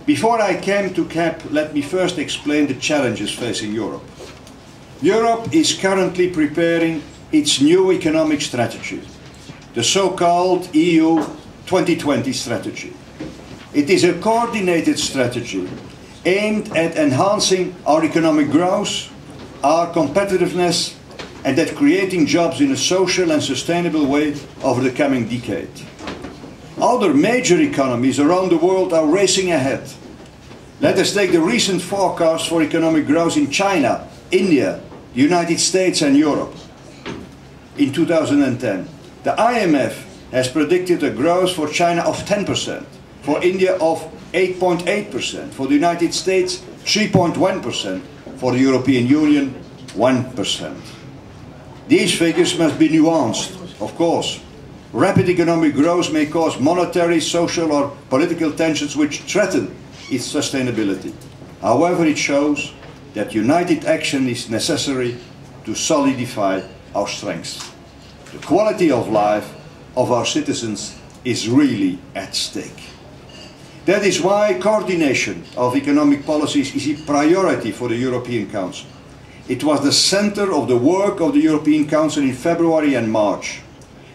Before I came to CAP, let me first explain the challenges facing Europe. Europe is currently preparing its new economic strategy, the so-called EU 2020 strategy. It is a coordinated strategy aimed at enhancing our economic growth, our competitiveness, and at creating jobs in a social and sustainable way over the coming decade. Other major economies around the world are racing ahead. Let us take the recent forecast for economic growth in China, India, the United States and Europe. In 2010, the IMF has predicted a growth for China of 10%, for India of 8.8%, for the United States 3.1%, for the European Union 1%. These figures must be nuanced, of course. Rapid economic growth may cause monetary, social or political tensions which threaten its sustainability. However, it shows that united action is necessary to solidify our strengths. The quality of life of our citizens is really at stake. That is why coordination of economic policies is a priority for the European Council. It was the center of the work of the European Council in February and March.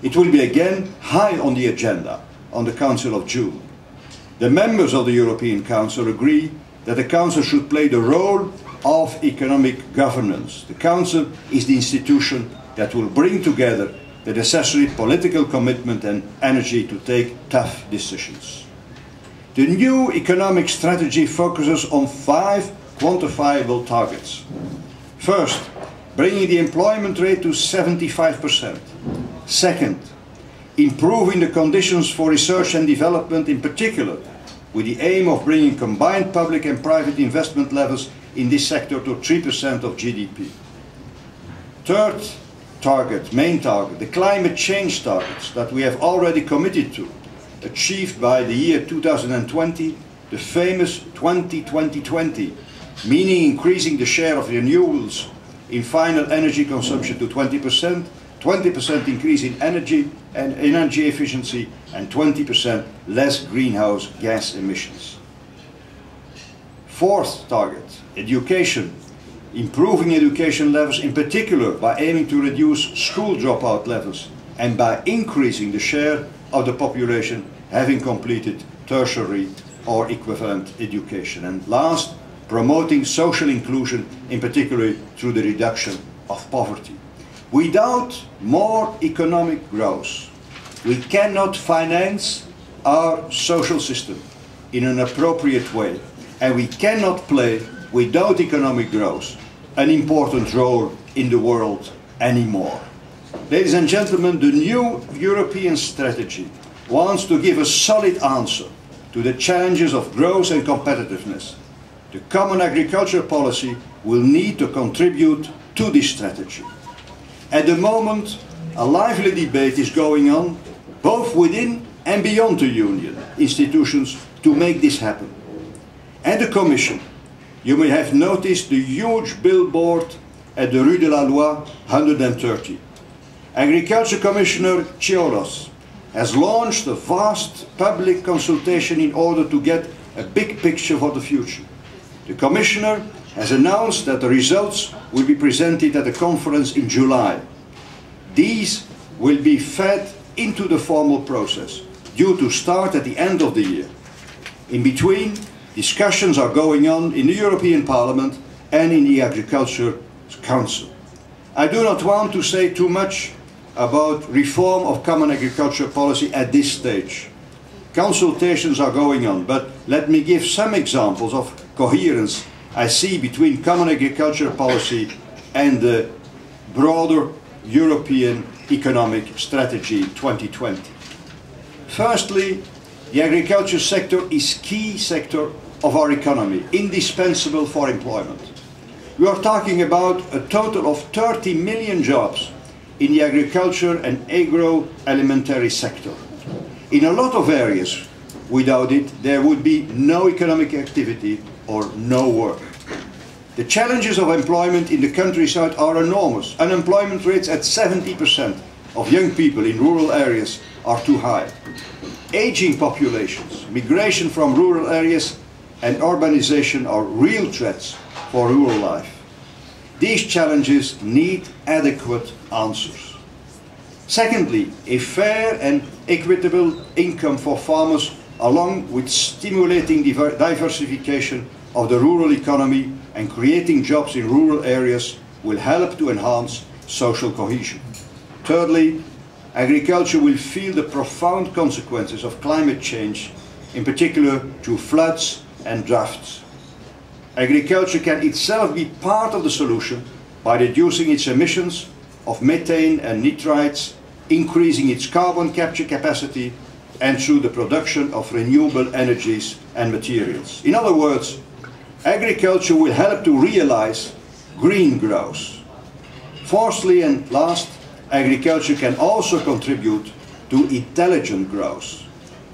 It will be again high on the agenda on the Council of June. The members of the European Council agree that the Council should play the role of economic governance. The Council is the institution that will bring together the necessary political commitment and energy to take tough decisions. The new economic strategy focuses on 5 quantifiable targets. First, bringing the employment rate to 75%. Second, improving the conditions for research and development, in particular, with the aim of bringing combined public and private investment levels in this sector to 3% of GDP. Third target, main target, the climate change targets that we have already committed to, achieved by the year 2020, the famous 20-20-20, meaning increasing the share of renewables in final energy consumption to 20%, 20% increase in energy and energy efficiency, and 20% less greenhouse gas emissions. Fourth target, education. Improving education levels, in particular by aiming to reduce school dropout levels and by increasing the share of the population having completed tertiary or equivalent education. And last, promoting social inclusion, in particular through the reduction of poverty. Without more economic growth, we cannot finance our social system in an appropriate way, and we cannot play, without economic growth, an important role in the world anymore. Ladies and gentlemen, the new European strategy wants to give a solid answer to the challenges of growth and competitiveness. The common agriculture policy will need to contribute to this strategy. At the moment, a lively debate is going on, both within and beyond the Union institutions, to make this happen. And the Commission, you may have noticed the huge billboard at the Rue de la Loi 130. Agriculture Commissioner Ciolos has launched a vast public consultation in order to get a big picture for the future. The Commissioner has announced that the results will be presented at a conference in July. These will be fed into the formal process, due to start at the end of the year. In between, discussions are going on in the European Parliament and in the Agriculture Council. I do not want to say too much about reform of common agriculture policy at this stage. Consultations are going on, but let me give some examples of coherence I see between common agriculture policy and the broader European economic strategy 2020. Firstly, the agriculture sector is a key sector of our economy, indispensable for employment. We are talking about a total of 30 million jobs in the agriculture and agroalimentary sector. In a lot of areas, without it, there would be no economic activity or no work. The challenges of employment in the countryside are enormous. Unemployment rates at 70% of young people in rural areas are too high. Aging populations, migration from rural areas and urbanization are real threats for rural life. These challenges need adequate answers. Secondly, a fair and equitable income for farmers, along with stimulating diversification of the rural economy and creating jobs in rural areas, will help to enhance social cohesion. Thirdly, agriculture will feel the profound consequences of climate change, in particular through floods and droughts. Agriculture can itself be part of the solution by reducing its emissions of methane and nitrites, increasing its carbon capture capacity, and through the production of renewable energies and materials. In other words, agriculture will help to realize green growth. Fourthly and last, agriculture can also contribute to intelligent growth.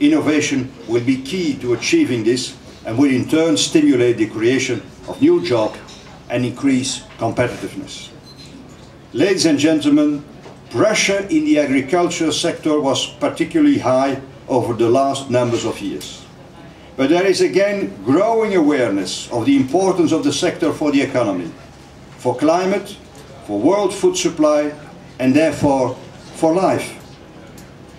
Innovation will be key to achieving this and will in turn stimulate the creation of new jobs and increase competitiveness. Ladies and gentlemen, pressure in the agriculture sector was particularly high over the last numbers of years. But there is again growing awareness of the importance of the sector for the economy, for climate, for world food supply, and therefore for life.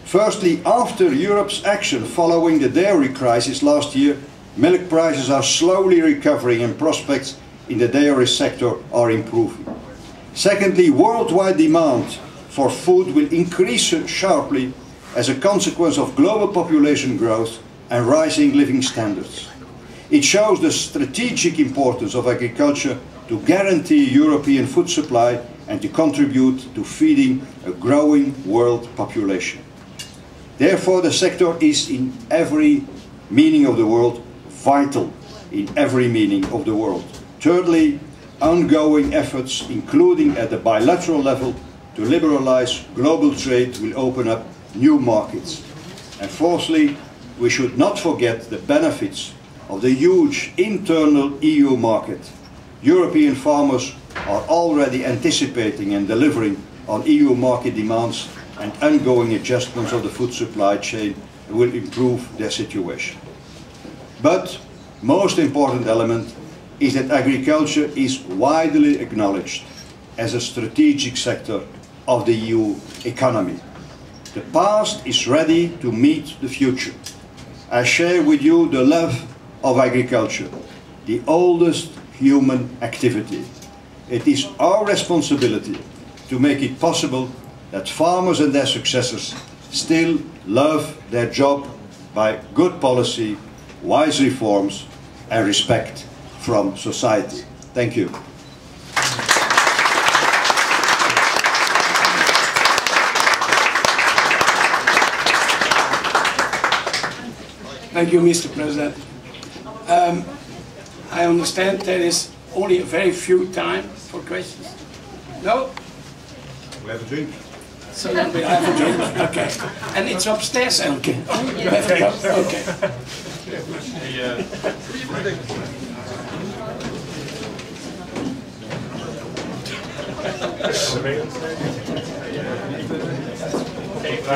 Firstly, after Europe's action following the dairy crisis last year, milk prices are slowly recovering and prospects in the dairy sector are improving. Secondly, worldwide demand for food will increase sharply as a consequence of global population growth and rising living standards. It shows the strategic importance of agriculture to guarantee European food supply and to contribute to feeding a growing world population. Therefore, the sector is in every meaning of the word vital in every meaning of the world. Thirdly, ongoing efforts, including at the bilateral level, to liberalize global trade will open up new markets. And fourthly, we should not forget the benefits of the huge internal EU market. European farmers are already anticipating and delivering on EU market demands, and ongoing adjustments of the food supply chain will improve their situation. But most important element is that agriculture is widely acknowledged as a strategic sector of the EU economy. The past is ready to meet the future. I share with you the love of agriculture, the oldest human activity. It is our responsibility to make it possible that farmers and their successors still love their job by good policy, wise reforms, and respect from society. Thank you. Thank you, Mr. President. I understand there is only a very few time for questions. No? We have a drink. So then we have a drink. Okay. And it's upstairs, Elke. You have to go? Okay.